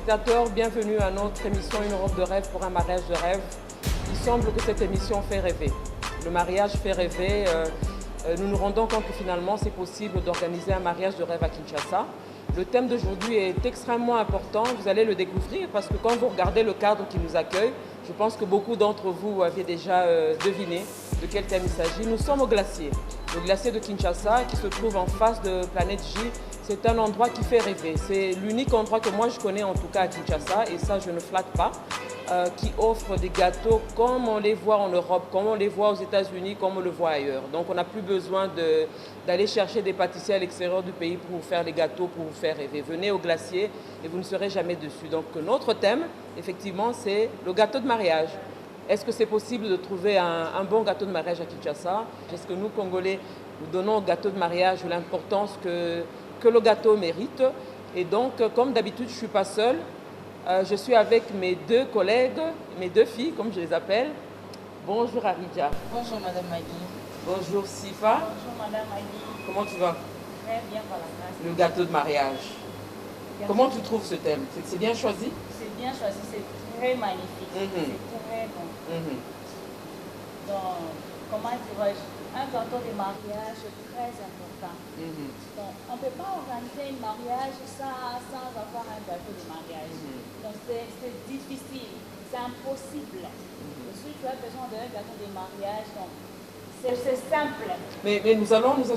téléspectateurs, bienvenue à notre émission Une Europe de rêve pour un mariage de rêve. Il semble que cette émission fait rêver. Le mariage fait rêver. Nous nous rendons compte que finalement c'est possible d'organiser un mariage de rêve à Kinshasa. Le thème d'aujourd'hui est extrêmement important, vous allez le découvrir parce que quand vous regardez le cadre qui nous accueille, je pense que beaucoup d'entre vous avaient déjà deviné de quel thème il s'agit. Nous sommes au glacier, le glacier de Kinshasa qui se trouve en face de Planète J. C'est un endroit qui fait rêver. C'est l'unique endroit que moi je connais en tout cas à Kinshasa et ça je ne flatte pas. Qui offre des gâteaux comme on les voit en Europe, comme on les voit aux États-Unis, comme on le voit ailleurs. Donc on n'a plus besoin d'aller chercher des pâtissiers à l'extérieur du pays pour vous faire les gâteaux, pour vous faire rêver. Venez au glacier et vous ne serez jamais dessus. Donc notre thème, effectivement, c'est le gâteau de mariage. Est-ce que c'est possible de trouver un bon gâteau de mariage à Kinshasa? Est-ce que nous, Congolais, nous donnons au gâteau de mariage l'importance que le gâteau mérite? Et donc, comme d'habitude, je ne suis pas seule. Je suis avec mes deux collègues, mes deux filles, comme je les appelle. Bonjour Aridja. Bonjour Madame Magui. Bonjour Sifa. Bonjour Madame Magui. Comment tu vas? Très bien par la grâce. Le gâteau de mariage. Comment tu trouves ce thème? C'est bien choisi? C'est bien choisi, c'est très magnifique. C'est très bon. Donc, comment dirais-je, un gâteau de mariage très important. Donc, on ne peut pas organiser un mariage sans avoir un gâteau de mariage. Donc, c'est difficile, c'est impossible. Si tu as besoin d'un gâteau de mariage, donc, c'est simple. Mais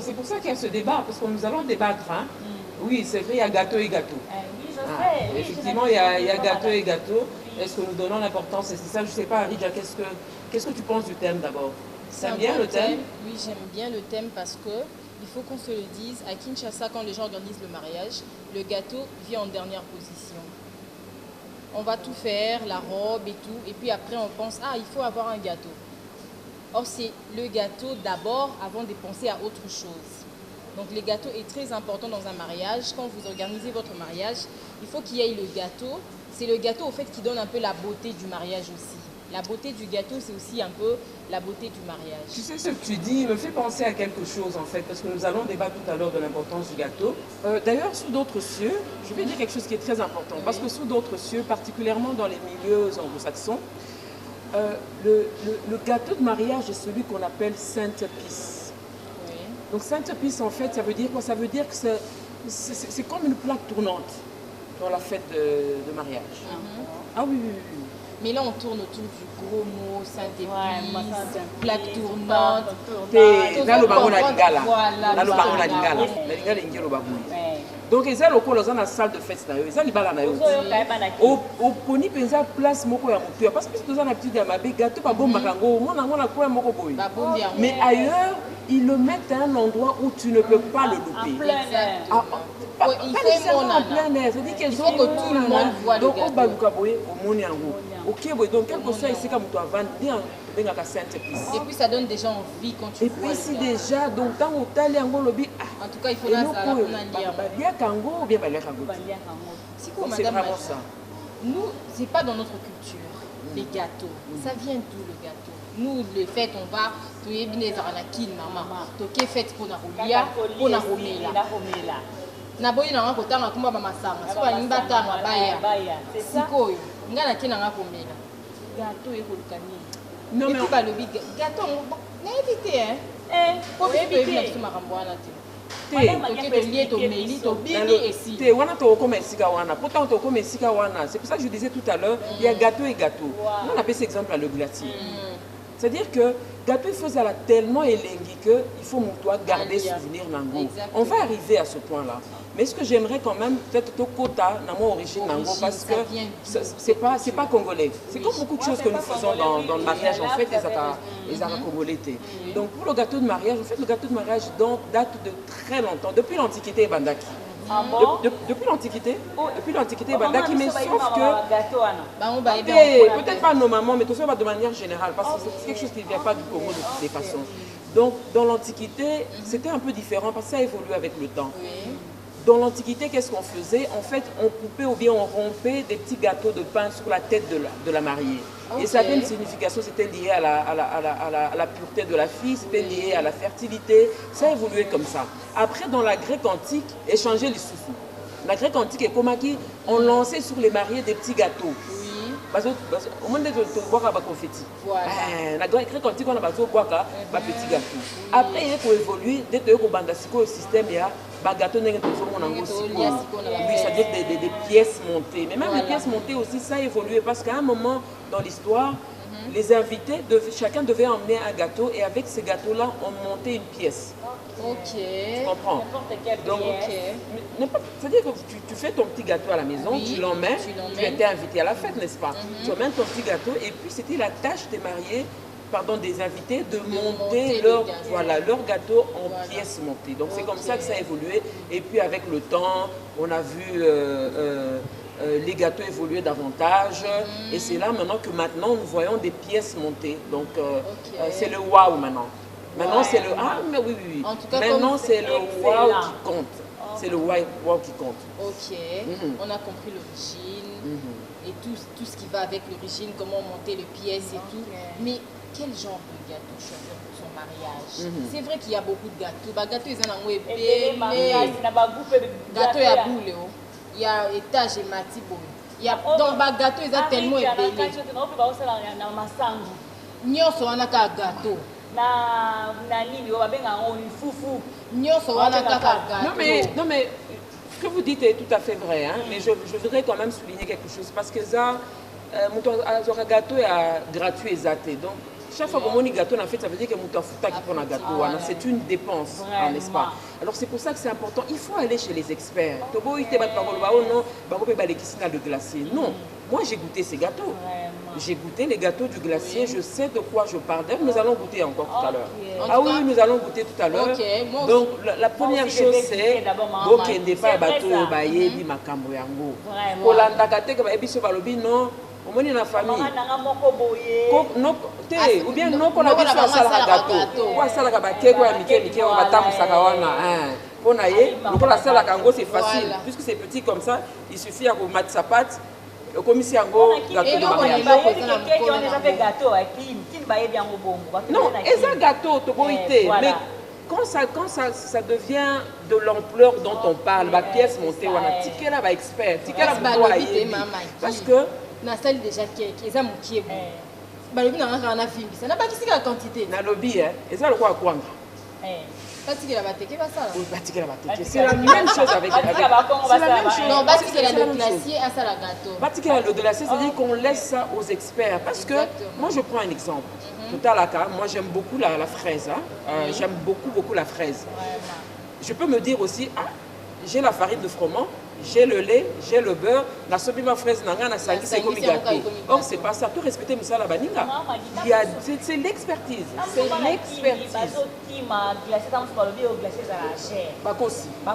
c'est pour ça qu'il y a ce débat, parce que nous allons débattre. Hein? Oui, c'est vrai, il y a gâteau et gâteau. Oui, je sais. Oui, effectivement, il y a gâteau et gâteau. Est-ce que nous donnons l'importance? C'est ça, je ne sais pas, Aridja, qu'est-ce que tu penses du thème d'abord? Tu aimes bien le thème? Oui, j'aime bien le thème parce que il faut qu'on se le dise, à Kinshasa, quand les gens organisent le mariage, le gâteau vient en dernière position. On va tout faire, la robe et tout, et puis après on pense, il faut avoir un gâteau. Or, c'est le gâteau d'abord avant de penser à autre chose. Donc, le gâteau est très important dans un mariage. Quand vous organisez votre mariage, il faut qu'il y ait le gâteau. C'est le gâteau, au fait, qui donne un peu la beauté du mariage aussi. La beauté du gâteau, c'est aussi un peu la beauté du mariage. Tu sais, ce que tu dis me fait penser à quelque chose, en fait, parce que nous allons débattre tout à l'heure de l'importance du gâteau. D'ailleurs, sous d'autres cieux, je vais dire quelque chose qui est très important, parce que sous d'autres cieux, particulièrement dans les milieux anglo-saxons, le gâteau de mariage est celui qu'on appelle centerpiece. Oui. Donc, centerpiece, en fait, ça veut dire quoi? Ça veut dire que c'est comme une plaque tournante dans la fête de mariage. Ah oui, oui, oui. Mais là, on tourne autour du gros mot, synthépise, plaque tournante. Là, le baron a l'ingala. Là, le baron a l'ingala. L'ingala est le baron. Donc, ils ont dans la salle de fête. Ils ont les balles. Au poni, ils ont place moko ya mutu. Parce que nous avons l'habitude de mabe gâteau pas bon makango. Moi, on a quoi moko boy. Mais ailleurs, ils le mettent à un endroit où tu ne peux pas le louper. Il faut que tout le monde voit le gâteau. Ok, donc quel que soit ici comme tu as vendu, et puis ça donne déjà envie quand tu vois. Et puis si déjà, donc tant au tali en lobby, en tout cas il faut la bien kango ou bien balia kango. C'est quoi madame? Ça. Nous, c'est pas dans notre culture les gâteaux. Ça vient d'où le gâteau? Nous les fêtes on va tu es bien zaranaki maman. Tu es fête pour na rolia, pour na romela. Na boyi na ngako tanga kumba mama sanga. So ba nimba tanga baya. C'est ça. Sikoyo. Ngana kina ngako mela. Gâteau et kolukani. Non mais on va le gâteau on éviter hein. Faut éviter tout marambwana tu. C'est pour ça que je disais tout à l'heure, il y a gâteau et gâteau. On appelle cet exemple à le glacier. C'est-à-dire que gâteau il faut tellement élengi qu'il faut garder souvenir nango. On va arriver à ce point-là. Mais ce que j'aimerais quand même, peut-être au quota, dans mon origine nango, parce que c'est pas congolais. C'est comme beaucoup de choses que nous faisons dans le mariage, en fait, les arabes congolais. Donc pour le gâteau de mariage, en fait, le gâteau de mariage date de très longtemps, depuis l'Antiquité Bandaki. Depuis l'Antiquité, Bandaki, mais sauf que peut-être pas nos mamans, mais tout ça de manière générale, parce que c'est quelque chose qui ne vient pas du Congo de toutes les façons. Donc dans l'Antiquité, c'était un peu différent parce que ça évolue avec le temps. Dans l'Antiquité, qu'est-ce qu'on faisait? En fait, on coupait ou bien on rompait des petits gâteaux de pain sur la tête de la mariée. Et ça avait une signification, c'était lié à la pureté de la fille, c'était lié à la fertilité. Ça a évolué comme ça. Après, dans la Grèce antique, échanger les soufous. La Grèce antique et Komaki ont lancé sur les mariés des petits gâteaux. Oui. Parce que au monde de boire à confetti. Voilà. La Grèce antique on a besoin de boire à petits gâteaux. Après il faut évoluer dès que banda le système il y a gâteau n'est pas oui, c'est-à-dire des pièces montées. Mais même les pièces montées aussi ça a évolué parce qu'à un moment dans l'histoire les invités, chacun devait emmener un gâteau et avec ces gâteaux-là, on montait une pièce. Ok. Tu comprends? Donc, c'est-à-dire que tu fais ton petit gâteau à la maison, Oui, tu l'emmènes, tu étais invité à la fête, n'est-ce pas? Tu emmènes ton petit gâteau et puis c'était la tâche des mariés, pardon, des invités de monter leur gâteau en pièces montées. Donc c'est comme ça que ça a évolué. Et puis avec le temps, on a vu les gâteaux évoluer davantage et c'est là maintenant que nous voyons des pièces montées. Donc c'est le wow maintenant. Maintenant c'est le mais oui. En tout cas, maintenant c'est le wow qui compte. C'est le wow qui compte. Ok, on a compris l'origine et tout ce qui va avec l'origine, comment monter les pièces et tout. Mais quel genre de gâteau choisir pour son mariage? C'est vrai qu'il y a beaucoup de gâteaux. Gâteau ils en ont épais, gâteau il y a boule. Il y a étage et matibo. Il y a donc gâteau ils ont tellement épais. Nyonso wana ka gâteau. Nyonso wana ka gâteau. Non mais ce que vous dites est tout à fait vrai, hein? Mais je voudrais quand même souligner quelque chose parce que ça, mon gâteau est gratuit et zaté. Donc chaque fois que mon gâteau en fait, ça veut dire que mon fouta qui prend un gâteau, c'est une dépense, n'est-ce pas? Alors c'est pour ça que c'est important. Il faut aller chez les experts. Tobo ite bat parole ba non, ba ko pe ba lekisina de glacier. Non, moi j'ai goûté ces gâteaux. J'ai goûté les gâteaux du glacier, je sais de quoi je parle. D'ailleurs, nous allons goûter encore tout à l'heure. Ah oui, nous allons goûter tout à l'heure. Donc, la première chose, c'est qu'il n'y ait pas de bateau, il makambo yango. Kolanda kate que ebiso balobi non, au moins la famille. Ou bien non qu'on a vu ça à la gâteau. Quoi ça la kabake quoi mike on va tamu sakawana hein. Pour naïe, donc la salle à kango c'est facile puisque c'est petit comme ça, il suffit à mettre sa pâte. Comme si gâteau de mariage. Non, et ça gâteau, mais quand ça devient de l'ampleur dont on parle, la pièce montée, on a ticket là, expert, ticket là, parce que na salle déjà qui est à moitié bon. Balobi na ngana film, ça n'a pas qu'ici la quantité. Na lobby hein, et ça le quoi quoi. C'est la même chose avec c'est la même chose. Non, le glacier à ça la gâteau. Le glacier, c'est-à-dire qu'on laisse ça aux experts. Parce que, moi je prends un exemple. Tout à l'heure, moi j'aime beaucoup la fraise. J'aime beaucoup la fraise. Je peux me dire aussi, j'ai la farine de froment, j'ai le lait, j'ai le beurre, la sobi ma fraise nanga na sangi c'est comme gâteau. Or c'est pas ça, tout respecter Moussa la baninga. C'est l'expertise, c'est l'expertise. Bakosi. La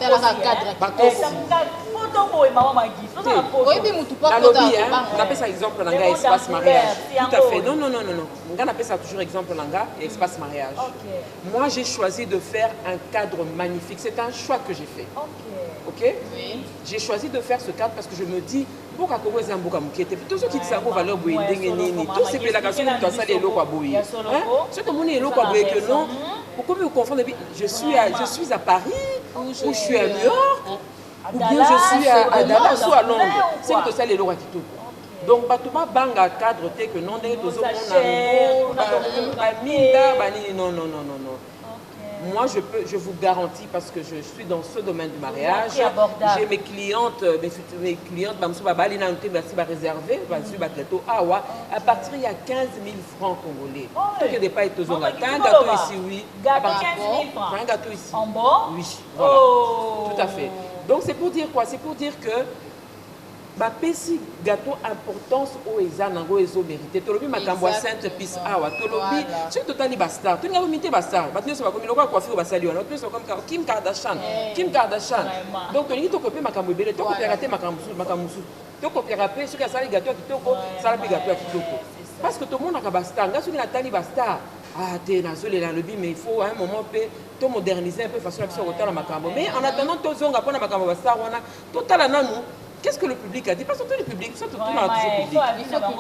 lobby, on appelle ça exemple nanga espace mariage. Tout à fait. Non. On appelle ça toujours exemple nanga espace mariage. Moi j'ai choisi de faire un cadre magnifique. C'est un choix que j'ai fait. Ok? Oui. J'ai choisi de faire ce cadre parce que je me dis, pour tous ceux qui savent valeur tous ces pédagogies qui ont les lots à bouillir. Ceux qui ont les lots à bouillir que non, pourquoi vous confondez? Je suis à Paris, ou je suis à New York, ou bien je suis à Dallas ou à Londres. C'est que ça les lots à Quito. Donc, Batouba banga cadre tel que non, non. Moi, je vous garantis, parce que je suis dans ce domaine du mariage, j'ai mes clientes, réservées, à partir il y a 15 000 francs congolais. Tant qu'il n'y a pas été un gâteau ici, oui. Un gâteau ici. En bas? Oui, voilà. Tout à fait. Donc, c'est pour dire quoi? C'est pour dire que bapesi gâteau importance o eza nango ezo mérité tolobi makambo sainte pisse awa tolobi sur totali bastar tu ngabo mité bastar batne so bakomi lokwa coiffure basali wana tu so comme Kim Kardashian donc toni to kopé makambo ebele to kopé raté makambo to kopé rapé sur sali gâteau kitoko sala bi gâteau kitoko parce que tout le monde a bastar ngaso ni natali bastar te nazole la lobi mais il faut à un moment to moderniser un peu façon la biso kotala makambo mais en attendant to zonga pona makambo bastar wana totala nanu. Qu'est-ce que le public a dit? Pas surtout le public,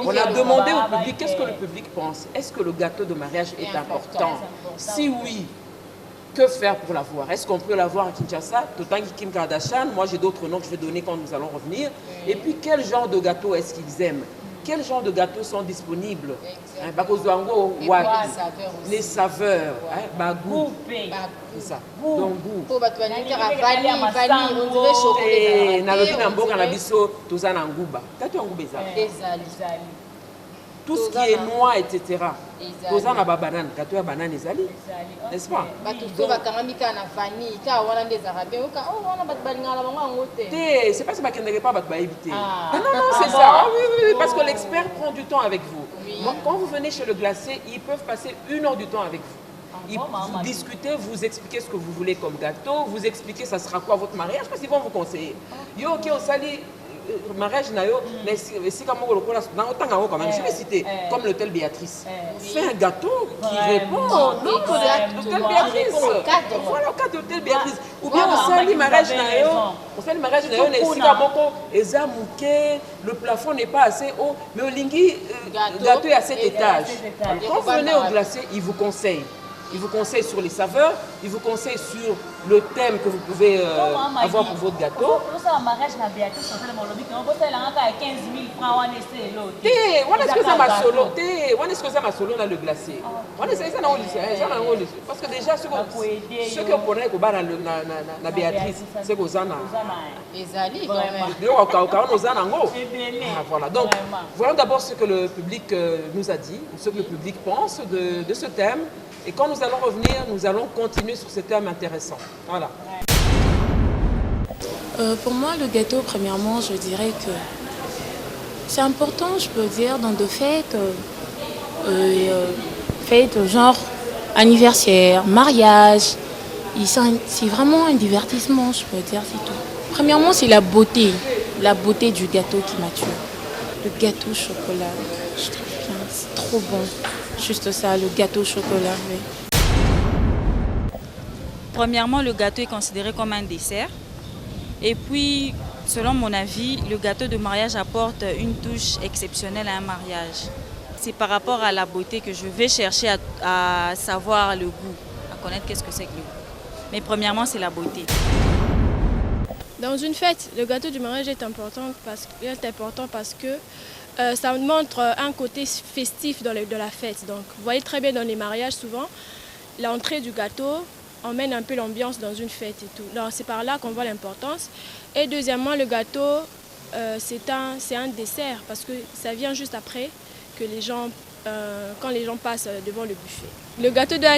on a demandé au public qu'est-ce que le public pense. Est-ce que le gâteau de mariage est important? Si oui, que faire pour l'avoir? Est-ce qu'on peut l'avoir à Kinshasa? Totangi Kim Kardashian, moi j'ai d'autres noms que je vais donner quand nous allons revenir. Et puis quel genre de gâteau est-ce qu'ils aiment? Quels genres de gâteaux sont disponibles? Les saveurs, bagou. C'est ça. Donc goût. Pour vanille, on dirait chocolat. Nalobi na mboka na biso toza na nguba. Gâteau nguba ezali. Tout ce qui est noix, etc. Toza na ba banane, gâteau ya banane ezali. N'est-ce pas? C'est pas ça qui ne pas battre éviter. Non, c'est ça. Oui, parce que l'expert prend du temps avec vous. Oui. Quand vous venez chez le glacier, ils peuvent passer 1 heure du temps avec vous. Vous discutez, vous expliquez ce que vous voulez comme gâteau, vous expliquez ça sera quoi votre mariage, parce qu'ils vont vous conseiller. Yo, ok, au sali, mariage nayo, mais si comme quand même, je vais citer, comme l'hôtel Béatrice. Fais un gâteau qui répond. Non, l'hôtel Béatrice. Voilà, le cas de l'hôtel Béatrice. Ou bien au sali mariage nayo, si comme eza mouké, le plafond n'est pas assez haut, mais au lingui, le gâteau est à 7 étages. Quand vous venez au glacier, ils vous conseillent. Il vous conseille sur les saveurs, il vous conseille sur le thème que vous pouvez avoir pour votre gâteau. On a le glacier. Parce que déjà, ceux qui ont connu la Béatrice, c'est que vous en avez. Voilà. Donc, voyons d'abord ce que le public nous a dit, ce que le public pense de ce thème. Et quand nous allons revenir, nous allons continuer sur ce thème intéressant. Voilà. Pour moi, le gâteau, premièrement, je dirais que c'est important, je peux dire, dans des fêtes, fêtes genre anniversaire, mariage. C'est vraiment un divertissement, je peux dire, c'est tout. Premièrement, c'est la beauté du gâteau qui m'attire. Le gâteau au chocolat, je trouve bien, c'est trop bon. Juste ça, le gâteau au chocolat. Oui. Premièrement, le gâteau est considéré comme un dessert. Et puis, selon mon avis, le gâteau de mariage apporte une touche exceptionnelle à un mariage. C'est par rapport à la beauté que je vais chercher à savoir le goût, à connaître qu'est-ce que c'est que le goût. Mais premièrement, c'est la beauté. Dans une fête, le gâteau du mariage est important parce que ça montre un côté festif de la fête. Donc, vous voyez très bien dans les mariages, souvent, l'entrée du gâteau emmène un peu l'ambiance dans une fête et tout. Donc, c'est par là qu'on voit l'importance. Et deuxièmement, le gâteau, c'est un dessert parce que ça vient juste après que les gens, quand les gens passent devant le buffet. Le gâteau doit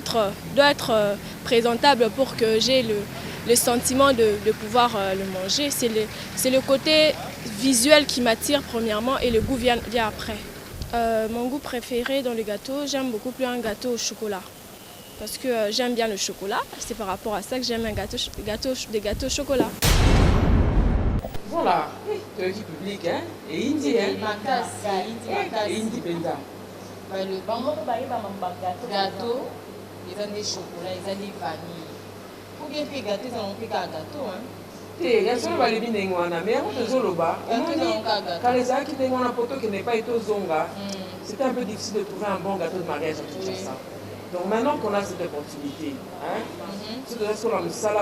être présentable pour que j'ai le sentiment de pouvoir le manger. C'est le côté visuel qui m'attire premièrement et le goût vient après. Mon goût préféré dans le gâteau, j'aime beaucoup plus un gâteau au chocolat. Parce que j'aime bien le chocolat, c'est par rapport à ça que j'aime des gâteaux au chocolat. Voilà, le public, hein, et Indi, hein. Et Indi Benda. Le gâteau, ils ont des chocolats, ils ont des vanilles. Ou bien puis gâteau, ils ont un gâteau, hein. Il y a des gens qui mais quand les gens qui ont un poteau qui n'est pas été aux zonga, c'était un peu difficile de trouver un bon gâteau de mariage à Kinshasa. Donc maintenant qu'on a cette opportunité, c'est de sur la salle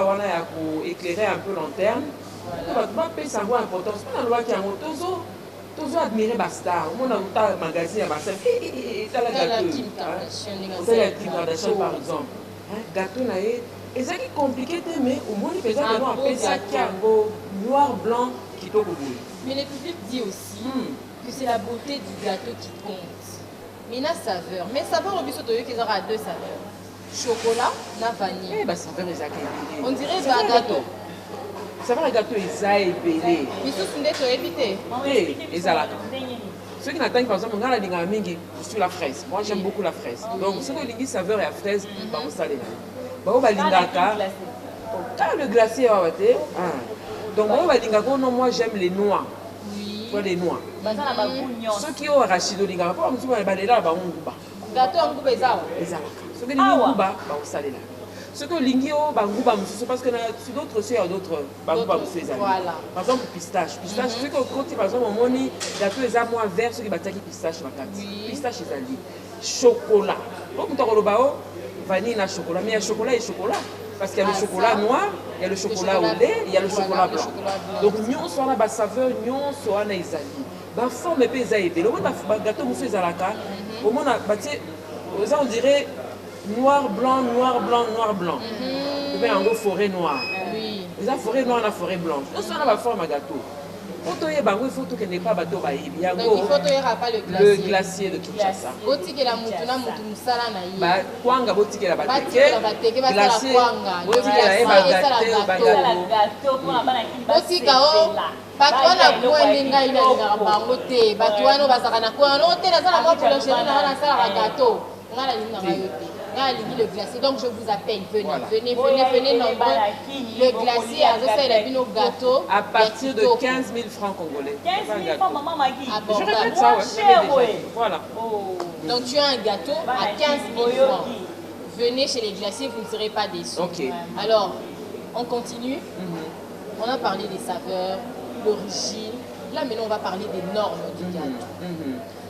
pour éclairer un peu l'antenne, on va payer sa voix importante. C'est pas une loi qui a toujours admiré Basta. On a un magazine à Basta. Et ça la gâteau. C'est la Kim Kardashian par exemple. Gâteau naïe. Et ça qui est compliqué, mais au moins, les gens appellent ça noir, blanc, qui tombe au bout. Mais le public dit aussi que c'est la beauté du gâteau qui compte. Mais la saveur. Mais saveur, on dit qu'ils aura 2 saveurs. Chocolat, la vanille. Eh bien, saveur, ils ont on dirait un gâteau. Saveur, le gâteau, ils ont épelé. Mais ce sont des choses évitées. Ils ont ceux qui n'attendent par exemple, on a la mingi sur la fraise. Moi, j'aime beaucoup la fraise. Donc, ceux qui ont saveur et la fraise, on salé. Le glacier, donc moi j'aime les noix. Les noix. Ceux qui ont arraché le gâteau en ceux que l'ingio, parce que sur d'autres il y a d'autres. Par exemple, pistache. Pistache, ceux qui ont par exemple, mon gâteau est à moins vert, ceux qui battent pistache. Pistache, c'est à chocolat. Vanille na chocolat, mais il y a chocolat et chocolat. Parce qu'il y a le chocolat noir, il y a le chocolat au lait, il y a le chocolat blanc. Donc, nous, on a la saveur, nous, on a les amis. La forme est pesée. Le gâteau, vous faites à la carte. On dirait noir, blanc, noir, blanc, noir, blanc. Et bien, en gros, forêt noire. Oui. La forêt noire, la forêt blanche. Nous, on a la forme à gâteau. Il faut que n'est pas bateau. Donc, il faut pas le glacier de Kinshasa. Botike la mutuna mutu musala na yi. Ba kwanga botike la bateke. Bateke ba sala kwanga. Botike la gâteau. Botika o bato wana kuendinga ina ina bango te. Bato wana basaka na kwanga. No te na sala mo boulangerie na wana sala gâteau. Ngala linga ngayote. Le glacier, donc je vous appelle, venez nombreux. Le glacier a fait nos gâteaux. À partir de 15 000 francs congolais. 15 000 francs, maman Magui. Je répète ça, ouais. Voilà. Donc tu as un gâteau à 15 000 francs. Venez chez les glaciers, vous ne serez pas déçus. Ok. Alors, on continue. On a parlé des saveurs, l'origine. Là, maintenant, on va parler des normes du gâteau.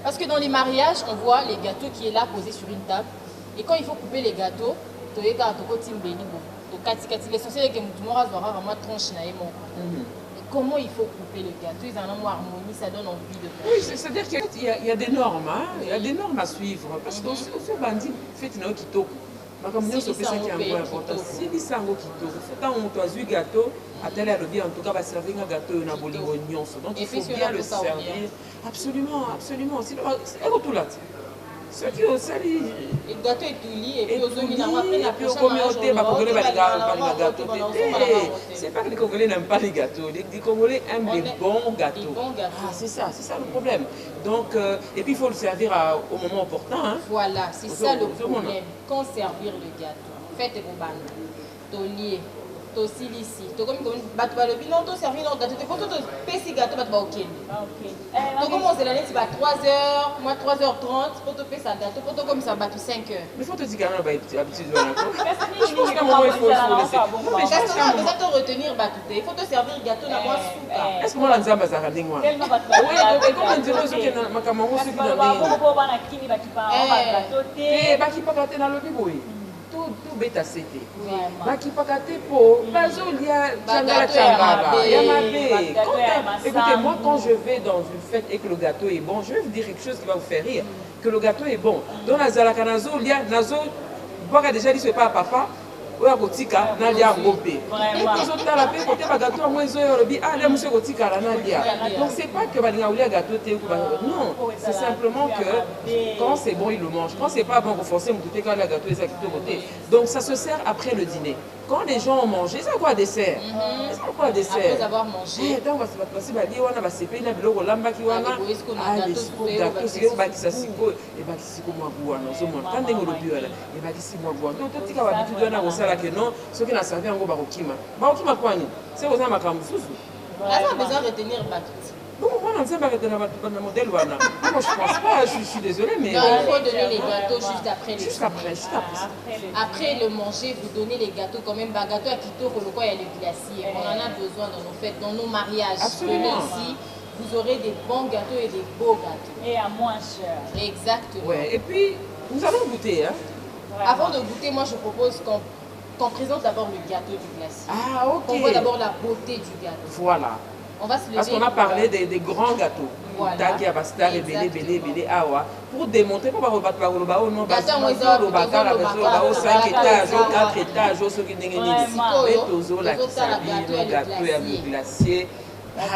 Parce que dans les mariages, on voit les gâteaux qui est là posés sur une table. Et quand il faut couper les gâteaux, l'essentiel est que tout le monde aura vraiment tranche. Comment il faut couper le gâteau? Ils en ont harmonie, ça donne envie de manger. Oui, c'est-à-dire qu'il y a des normes, hein? Il y a des normes à suivre. Parce que ce bandit fait une kitoko. Si c'est important. Si c'est un kitoko, quand on a un gâteau, à tel en tout cas, va servir un gâteau na boligonion. Donc il faut bien le servir. Absolument, absolument. C'est tout là. Ce qui est aussi le gâteau est tout lié et puis aux communautés, c'est pas que les Congolais n'aiment pas les gâteaux, les Congolais aiment les bons gâteaux. Ah, c'est ça le problème. Donc, et puis il faut le servir au moment opportun. Hein. Voilà, c'est ça le problème. Quand servir le gâteau, faites vos bandes, tolier. Aussi ici. Tu comme bah tu vas le bilan tu servir notre gâteau. Tu faut tout petit gâteau bah tu vas OK. Donc comment c'est l'année tu vas 3h, moi 3h30 pour te faire ça gâteau pour te comme ça bah tu 5h. Mais faut te dire quand même bah habitude de je pense qu'à un moment il faut laisser. Mais justement besoin de retenir bah tout il faut te servir gâteau na moi souka. Est-ce que moi la nzamba ça rende moi? Oui, comment dire ceux qui na makamoko ceux qui dans les pour bana kini bah tu pas gâteau té. Bah qui pas gâter dans le biboui. Tout bêta c'était. Baki pakate po, bazolia changala changala. Écoutez, moi quand je vais dans une fête et que le gâteau est bon, je vais vous dire quelque chose qui va vous faire rire. Que le gâteau est bon. Dans la zalaka nazo, nazo, boka déjà dit ce pas à papa. Oya kotika nalia ngopé. Ils ont la paix côté ba gâteau moi ils ont dit ah là monsieur kotika la nalia. Donc c'est pas que balinga oulia gâteau té non, c'est simplement que quand c'est bon ils le mangent. Quand c'est pas bon vous forcez me douter quand le gâteau est à côté. Donc ça se sert après le dîner. Quand les gens ont mangé, c'est quoi dessert? C'est quoi dessert? Après avoir mangé. Donc on va passer ba li wana ba sepé na biloko lamba ki wana. Ah les gâteaux c'est ba ki sasiko et ba ki siko mwa wana. So mon quand ndenge lobi wana et ba ki siko mwa wana. Donc tout tika ba bitu wana ko que non, ceux qui n'ont servi en gros barokima. Barokima quoi? C'est aux âmes à Kamfouzou. Est-ce qu'on a besoin de retenir Batouti? Donc, moi, on ne sait pas retenir le modèle. Moi, je pense pas, je suis désolée, mais. Non, il faut donner les gâteaux juste après. Juste après. Après le manger, vous donnez les gâteaux quand même. Gâteau à Quito, il y a le glacier. On en a besoin dans nos fêtes, dans nos mariages. Absolument. Venez ici, vous aurez des bons gâteaux et des beaux gâteaux. Et à moins cher. Exactement. Ouais. Et puis, nous allons goûter. Hein. Avant de goûter, moi, je propose qu'on présente d'abord le gâteau du glacier. Ah, ok. On voit d'abord la beauté du gâteau. Voilà. On va se lever. Parce qu'on a parlé des grands gâteaux. Voilà. Pour démontrer, pour ne pas le gâteau, non, parce que 5 étages, 4 étages, ceux qui n'ont pas le gâteau et le glacier.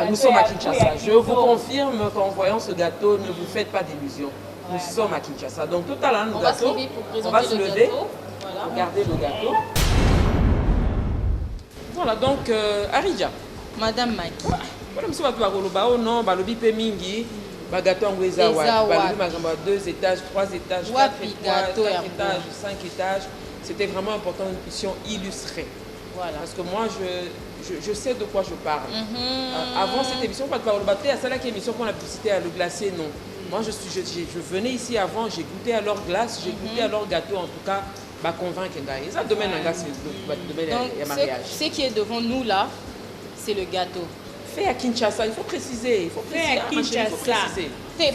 Nous sommes à Kinshasa. Je vous confirme qu'en voyant ce gâteau, ne vous faites pas d'illusions. Nous sommes à Kinshasa. Donc tout à l'heure, le gâteau, on va se lever. Regardez le gâteau. Voilà, donc, Aridja. Madame Maki. Voilà, monsieur Bakoloba, non, Balobi Pemingi, Bagato Angweza, Balobi 2 étages, 3 étages, 4 étages, 5 étages. C'était vraiment important une puissions illustrer. Voilà. Parce que moi, je sais de quoi je parle. Avant cette émission, pas de Bakoloba, à celle-là qui est émission qu'on a publicité à le glacier, non. Moi, je venais ici avant, j'ai goûté à leur glace, j'ai goûté à leur gâteau, en tout cas, bah, convaincre. Et ça, domaine en glace, c'est le domaine de mariage. Ce qui est devant nous là, c'est le gâteau. Fait à Kinshasa, il faut préciser. Il faut préciser.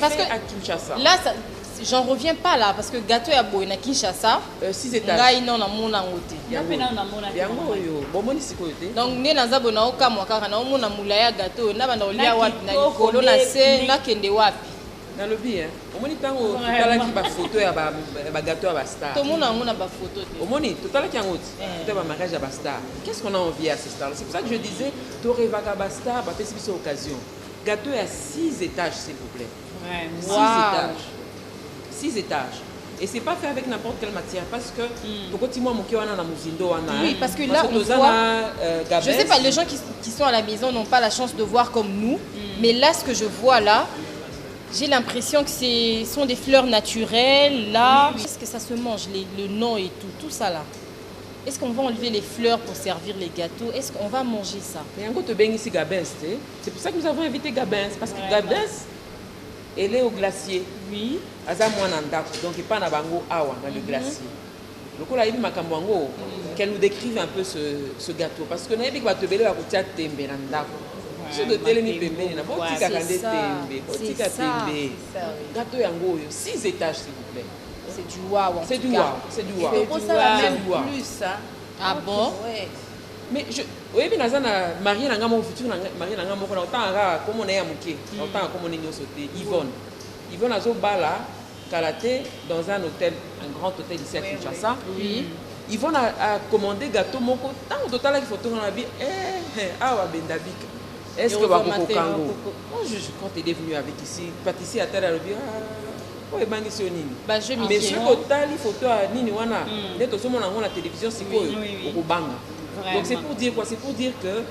Parce que à Kinshasa. Là, j'en reviens pas là parce que gâteau ya boye na Kinshasa 6 étages. ngai non na mona ngote. Yango yo bomoni sikoyo te. Donc ne naza bona okamwa kaka na mona mulaya gâteau na banda olia wapi na likolo na se na kende wapi. Nalobi hein. Omoni tango totalaki ba photo ya ba gâteau ya ba star. To mona ngona ba photo te. Omoni totalaki yango ti. Photo ya ba mariage ya ba star. Qu'est-ce qu'on a envie à ces stars? C'est pour ça que je disais to revaka ba star ba pesi biso occasion. Gâteau à 6 étages s'il vous plaît. 6 étages. 6 étages. Et c'est pas fait avec n'importe quelle matière parce que oui, parce que là on voit, je sais pas, les gens qui sont à la maison n'ont pas la chance de voir comme nous, mais là ce que je vois là, j'ai l'impression que ce sont des fleurs naturelles là. Est-ce que ça se mange, le nom et tout ça là? Est-ce qu'on va enlever les fleurs pour servir les gâteaux? Est-ce qu'on va manger ça? C'est pour ça que nous avons invité Gabins, parce que Gabins, elle est au glacier. Oui. Donc il pas na bango awa dans le glacier. Donc là il makambango qu'elle nous décrive un peu ce gâteau parce que na yebi ba tebele ba kotia tembe na ndako. Ce de telemi pembeni na botika kande tembe, botika tembe. Gâteau yango 6 étages s'il vous plaît. C'est du waouh. C'est du waouh, c'est du waouh. C'est du waouh. Plus ça. Ah bon? Ouais. Mais je oui bien nazana marié na ngamo futur na marié na ngamo ko na otanga comme on est à muké. Otanga comme on est nyoso te Yvonne. Yvonne azo bala Kalaté dans un hôtel, un grand hôtel ici à Kinshasa. Oui. Yvonne a commandé gâteau moko tant total qui photo dans la vie awa bendabik. Est-ce que va Congo moi je quand il est venu avec ici pâtissier à terre à l'obia oh et bangi sionini bah je mais ce total photo à nini wana neto somo na la télévision c'est quoi au banga. Donc c'est pour dire quoi, c'est pour dire que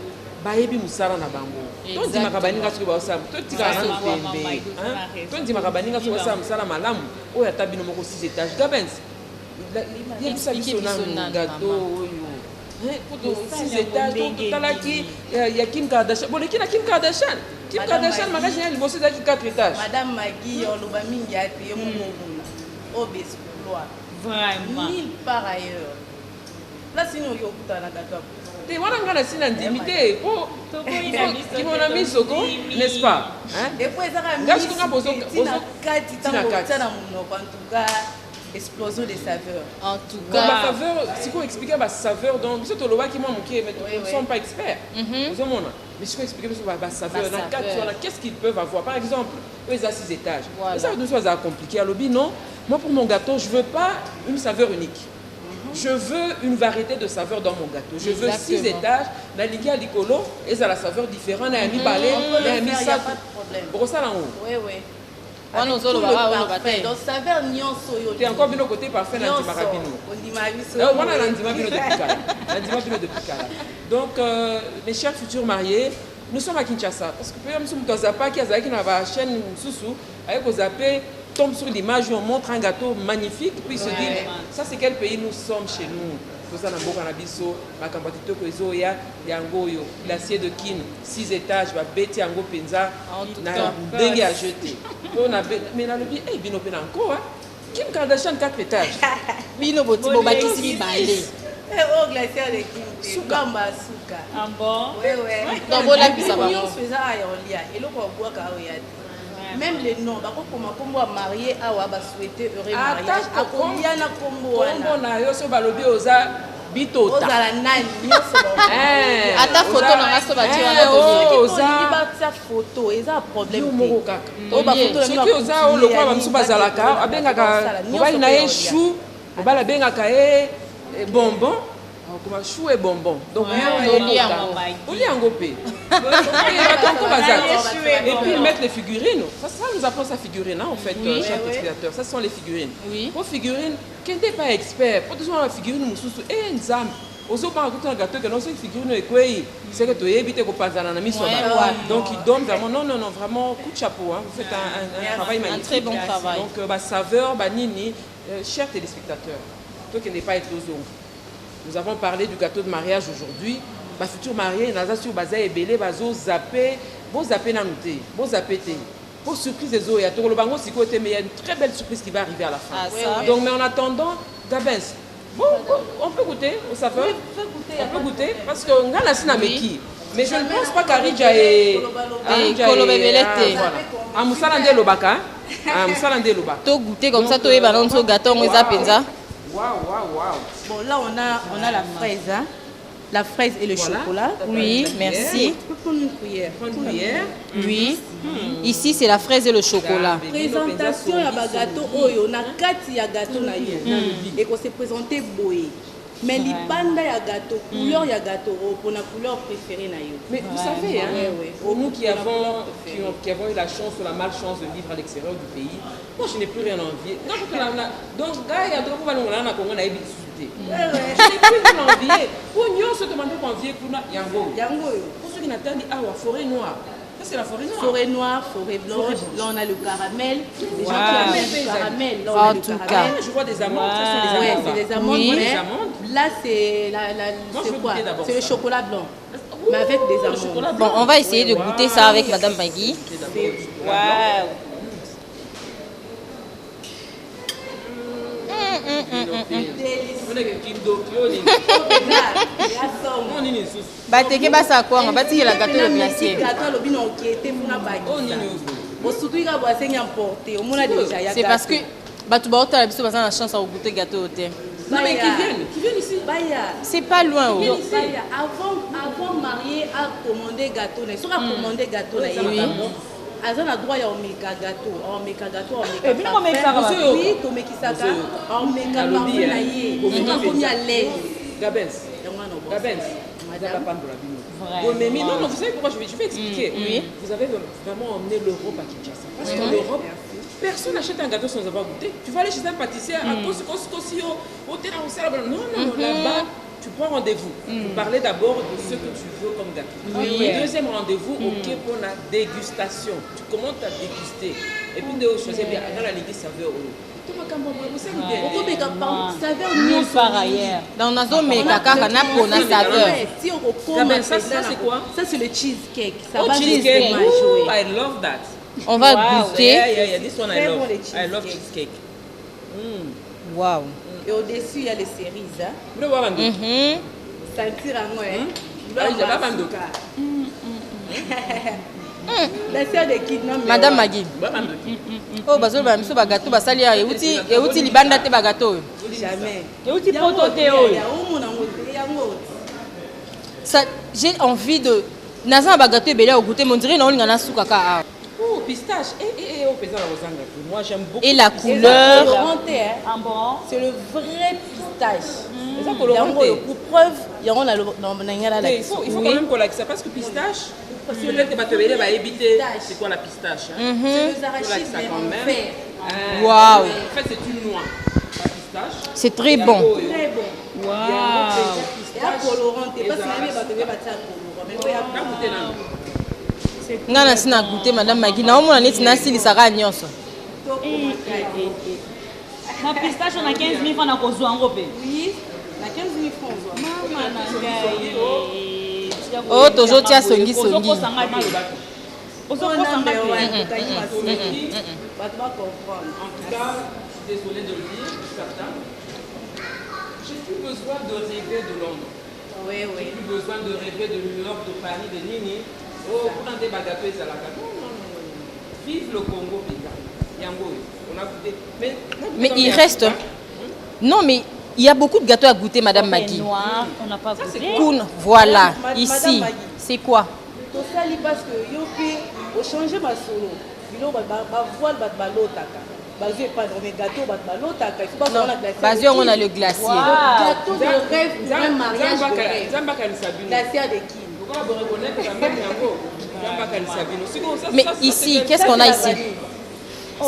bayebi musala na bango to ndima kabaninga soki baosala to tika na tembe hein to ndima kabaninga soki baosala musala malamu oyo ata bino moko 6 étages Gabens yebisa biso na gâteau oyo pour 6 étages totalaki ya Kim Kardashian boleki na Kim Kardashian magasin ya liboso ezalaki 4 étages Madame Magui oloba mingi ati yo monguna obesi couloir vraiment nulle part ailleurs là sinon yo kutana gâteau te wana nga na sina ndimi te po kimona misoko n'est-ce pas hein et puis ezaka ngasi konga bozo kati tango tana monoko en tout cas explosion des saveurs en tout cas la saveur si qu'on expliquer ba saveur donc biso to loba ki moi moké mais nous sommes pas experts vous mona mais si qu'on expliquer biso ba saveur dans quatre sur qu'est-ce qu'ils peuvent avoir par exemple eux à 6 étages ça nous soit compliqué à lobby non moi pour mon gâteau je veux pas une saveur unique. Je veux une variété de saveurs dans mon gâteau. Je veux 6 étages. La ligue à l'icolo, et ça la saveur différente. Il y a mis balai, il y a mis ça. Pour ça, là, oui, oui. On nous a parfait. Donc, saveur nyonso. Tu es encore bien au côté parfait dans le marabino. On a l'andimabino de Picala. Donc, mes chers futurs mariés, nous sommes à Kinshasa. Parce que nous sommes dans Zapa, qui a une chaîne Soussou, avec vos appels. Tombe sur l'image, on montre un gâteau magnifique, puis se dit, ça c'est quel pays nous sommes chez nous. Tout ça, dans Bokanabiso, Makambati Kozo, Yangoyo, glacier de Kin, 6 étages, Beti Yango Penza, Dengue à jeter. Mais là, le dit, eh, Bino Pena encore, Kim Kardashian 4 étages. Bino Botibo Bakisi Balé. Oh, glacier de Kin, Souka. Ah bon? Oui, oui. Dans vos lacs, ça va. Et le bois même les noms, d'accord, comment on marié à ou souhaiter heureux mariage. À combien na combo na yo so balobi oza bitota. Oza la nani nyonso. Ata photo na ngaso ba tia na oza ba photo, eza problème. Moko kaka. O ba photo na soki oza o lokwa ba msu bazalaka abengaka obali na ye chou, obala bengaka e bonbon. Comme chou et bonbon. Donc, on lit en gopé. Et puis, ils mettent les figurines. Ça nous apprend sa figurine, hein, en fait, chers téléspectateurs. Ça sont les figurines. Pour figurines, qui n'est pas expert, pour toujours la figurine, et une zame. Aussi, par exemple, un gâteau que non, c'est une figurine, c'est que tu évites qu'on passe dans la mise. Donc, ils donnent vraiment, non, vraiment, coup de chapeau. Hein. Vous faites un travail magnifique. Un très bon travail. Donc, saveur, nini, chers téléspectateurs, toi qui n'es pas éclosion. Nous avons parlé du gâteau de mariage aujourd'hui. Ma future mariée, Naza sur Baza et Belé, Bazo zappé, bon zappé nanouté, bon zappé té. Pour surprise des eaux, il y a tout le bango, mais il y a une très belle surprise qui va arriver à la fin. Donc, mais en attendant, Gabens, bon, on peut goûter au saveur. On peut goûter parce qu'on a la sinameki. Mais je ne pense pas qu'Aridja est. Kolobebelete. À Moussalande Lobaka. Ah, mosala nde loba. To goûter comme ça, to yeba nonso gâteau on eza penza. Waouh. Bon, là, on a la fraise, hein. La fraise et le chocolat. Oui, merci. Tu peux prendre une cuillère. Oui. Ici, c'est la fraise et le chocolat. Présentation ya ba gâteau oyo na kati ya gâteau na yo. Et qu'on s'est présenté boye. Mais l'ibanda ya gâteau, couleur ya gâteau pour la couleur préférée na yo. Mais vous savez, hein, nous qui avons eu la chance ou la malchance de vivre à l'extérieur du pays, moi je n'ai plus rien envié. Donc, gars, il y a d'autres gens qui ont envié. Je n'ai plus rien envié. Pour nous, se demander qu'on envier pour Yango. Pour ceux qui n'attendent, forêt noire. Ça, c'est la forêt noire. Forêt noire, forêt blanche. Là, on a le caramel. Les gens qui aiment le caramel. Là, on En a le tout caramel. Je vois des amandes. Ça, sont des Ouais, amandes. c'est des amandes. Oui. Mais là, c'est c'est quoi? C'est le chocolat blanc. Mais avec des amandes. Bon, on va essayer de goûter ça avec Madame Maggie. Waouh. Bateke basa kwanga batiki la gâteau de glacier. C'est parce que batu ba otala biso baza na chance à goûter gâteau au thé. Non mais qui viennent ici. C'est pas loin. Avant marié à commander gâteau, il faut commander gâteau là. Oui. Azan a droit à omeka gâteau, omeka gâteau, omeka parfait. Oui, tomeki saka, omeka parfait na ye. Omeka combien lait. Gabens. Non, vous savez pourquoi je vais expliquer. Vous avez vraiment emmené l'Europe à Kinshasa. Parce qu'en Europe, personne n'achète un gâteau sans avoir goûté. Tu vas aller chez un pâtissier à cause non, là-bas, tu prends rendez-vous. Vous parlez d'abord de ce que tu veux comme gâteau. Le deuxième rendez-vous, ok, pour la dégustation. Tu commences à déguster. Et puis, de choisir bien, dans la ligue saveur. Nulle part ailleurs. Dans la zone kaka na pour na saveur. Si on recommence ça c'est quoi? Ça c'est le cheesecake. Ça Oh, va cheesecake. fromage, Ooh, ouais. I love that. On va goûter. Yeah, this one Très I bon, love. les I love cheesecake. cheesecake. Waouh. Et au-dessus, il y a les cerises. Hein. Vous voulez voir un peu? Sentir à moi, hein. J'ai pas mal de cas. La sœur de kidnapping. Madame Maggie. Oh, bazo ba miso ba gâteau basali ya euti libanda te ba gâteau. Jamais. Euti poto te oyo. Ça, j'ai envie de naza ba gâteau belé au goûter, on dirait non linga na suka ka. Oh, pistache. Et au paysan la rosanga. Moi j'aime beaucoup. Et la couleur. Ah bon? C'est le vrai pistache. Ça coloranté. Pour preuve, il y a la Il faut quand même qu'on l'accepte parce que pistache, peut-être que tu vas éviter c'est quoi la pistache. C'est les arachides mais fait. Waouh. En fait, c'est une noix. La pistache. C'est très bon. Très bon. Waouh. Et à coloranté parce que les batteries Nga na sina goûter Madame Maggie. Na omona neti na sili saka nyonso. Ma pistache on a 15 000 francs na kozwa ngo pe. Oui, na 15 000 francs. Mama na ngai. Oh, toujours tia songi songi. Ozokosa nga te. Ozokosa nga te. Bato va comprendre. En tout cas, je suis désolé de le dire, certains. J'ai plus besoin de rêver de Londres. Oui. J'ai plus besoin de rêver de New York, de Paris, de Nini. Oh, pour un débat gâteau et salaka. Non. Vive le Congo, Péka. Yango, on a goûté. Mais il reste. Non, mais il y a beaucoup de gâteaux à goûter, Madame Maggie. Noir, on n'a pas goûté. Koun, voilà, Madame ici. Maggie. C'est quoi? Tout ça, parce que yo pe au changer ma solo. Bilo ba voile ba balotaka. Bazé pas dans mes gâteaux ba balotaka. Il faut pas qu'on a glacier. Basé on a le glacier. Gâteau de rêve pour un mariage de rêve. Zamba Sabino. Glacier de qui? Mais ici, qu'est-ce qu'on a ici?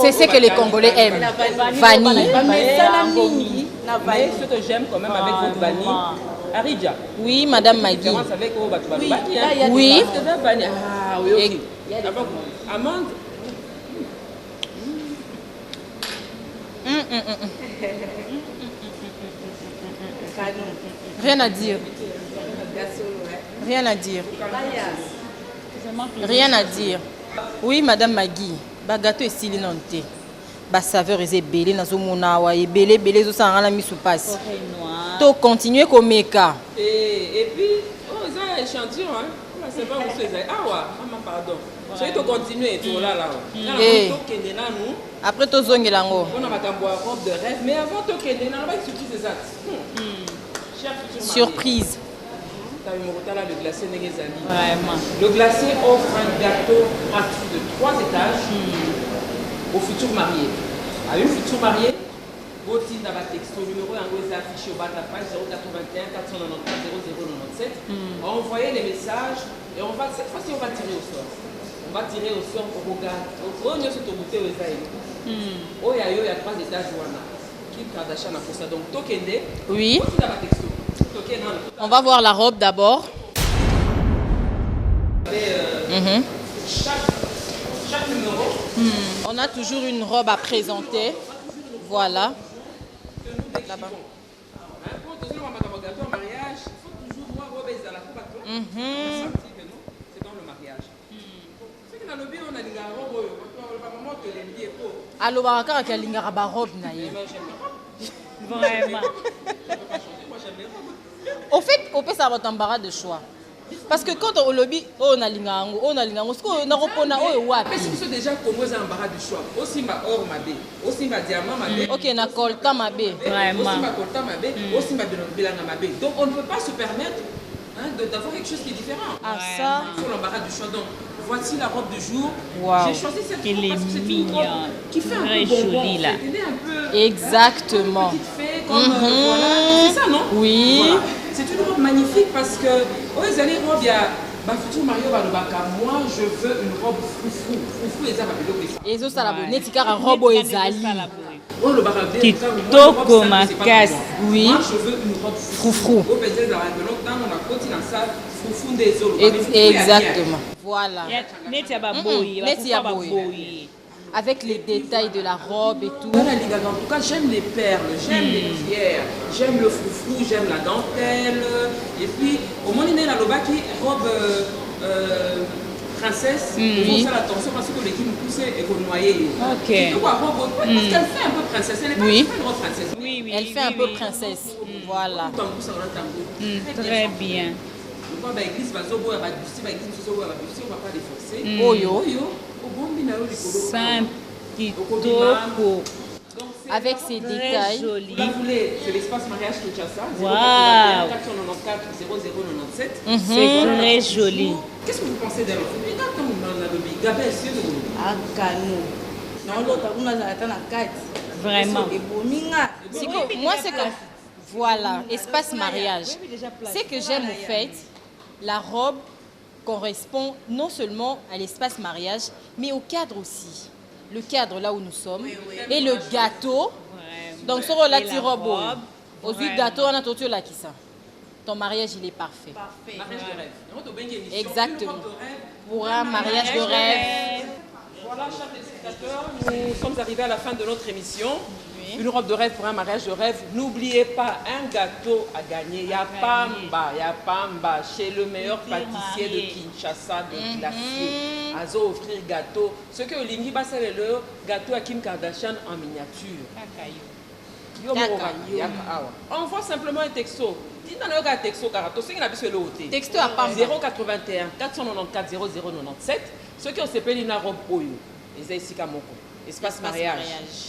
C'est ce que les Congolais aiment. Vanille. Mais ce que j'aime quand même avec votre vanille, Aridja. Oui, Madame Maggie. Avec Oui. Ah oui, ok. Amande. Rien à dire. Rien à dire. Rien à dire. Oui, Madame Maggie. Ba gâteau est stylé non té. Ba saveur est belé na zo mona wa belé zo sa ngala misu passe. To continuer comme meka. Et puis oh ça échantillon hein. C'est pas où c'est ça. Ah ouais, pardon. Soki tocontinue tolala après tozongi lango on a ma robe de rêve mais avant tokende na ba surprise des actes. Surprise. Le glacier Negezali. Vraiment. Le glacier offre un gâteau gratuit de 3 étages aux futurs mariés. À une future mariée, au titre d'un texto numéro est affiché au bas de la page 081 494 0097. Envoyez les messages et on va cette fois-ci on va tirer au sort. On va tirer au sort au regard. Au niveau de bouteille aux aïeux. Oh il y a 3 étages wana. Kim Kardashian a fait ça donc tokende. Oui. Au titre d'un texto. On va voir la robe d'abord. Chaque numéro. On a toujours une robe à présenter. Voilà. Là-bas. C'est dans le mariage. Alors, Vraiment. Au fait, on peut savoir embarras de choix. Parce que quand on lobby, on a lingango, ce qu'on a repona, mais c'est déjà comment un embarras du choix. Aussi ma or ma bé, aussi ma diamant ma bé. Ok, na colta ma bé. Vraiment. Aussi ma colta ma bé, aussi ma bilanga ma bé. Donc on ne peut pas se permettre d'avoir quelque chose qui est différent. Ah ça. Il faut l'embarras du choix. Donc voici la robe du jour. Wow. J'ai choisi cette robe parce que c'est une robe qui fait très un peu bonbon. jolie là. Un peu exactement. Petite fée, comme voilà. C'est ça non? Oui. Voilà. C'est une robe magnifique parce que les années robe il y a ma future Mario Balobaka. Moi je veux une robe foufou. Foufou les amis. Et ça la bonne. Netika robe ezali. Oh le barabé. Kitoko makasi. Oui. Moi je veux une robe foufou. Au baiser dans on a côté dans ça foufou des autres. Exactement. Voilà. Avec les détails de la robe et tout. En tout cas, j'aime les perles, j'aime les pierres, j'aime le foufou, j'aime la dentelle. Et puis, au moment où il y a la robe princesse, il faut faire attention parce que l'équipe nous pousse et qu'on noyer. Ok. Parce qu'elle fait un peu princesse, elle n'est pas une robe princesse. Oui, elle fait un peu princesse. Voilà. Très bien. On va l'église, on va pas les forcer. Oyo. Kitoko. Avec ces détails. Vous la voulez, c'est l'espace mariage Kinshasa. Wow. 494 0097. C'est très joli. Qu'est-ce que vous pensez d'elle? Vraiment. Moi, c'est comme. Voilà, espace mariage. Ce que j'aime au fait, la robe correspond non seulement à l'espace mariage, mais au cadre aussi. Le cadre là où nous sommes. Et le gâteau. Donc, sur la petite robe, au gâteau, on a tout là qui ça. Ton mariage, il est parfait. Mariage de rêve. Exactement. Pour un mariage de rêve. Voilà, chers téléspectateurs, nous sommes arrivés à la fin de notre émission. Une robe de rêve pour un mariage de rêve. N'oubliez pas, un gâteau à gagner. Il y a Pamba chez le meilleur pâtissier de Kinshasa, de glacier. Azo offrir gâteau. Ce que Olingi va c'est le gâteau à Kim Kardashian en miniature. Envoie simplement un texto. Dis-nous un texto, texto à Pamba. 081 494 0097. Ce qui s'appelle une robe Oyo. Et c'est Kamoko. Espace mariage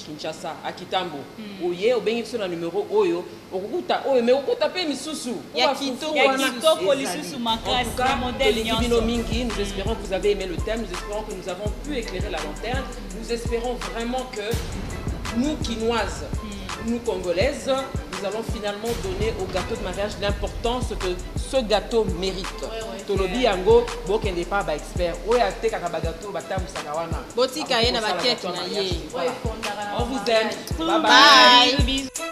Kinshasa à Kitambo. Oye au bengi sur le numéro Oyo. Okukuta Oyo mais okuta pe misusu. Ya kitoko lisusu makasi la modèle nyonso. Nous espérons que vous avez aimé le thème, nous espérons que nous avons pu éclairer la lanterne. Nous espérons vraiment que nous Kinoises, nous Congolaises, nous allons finalement donner au gâteau de mariage l'importance que ce gâteau mérite. Tolobi yango bokende pa ba expert. Oya te kaka ba gâteau ba tam sakawana. Botika yena ba cake na ye. On vous aime. Bye bye. Bisous.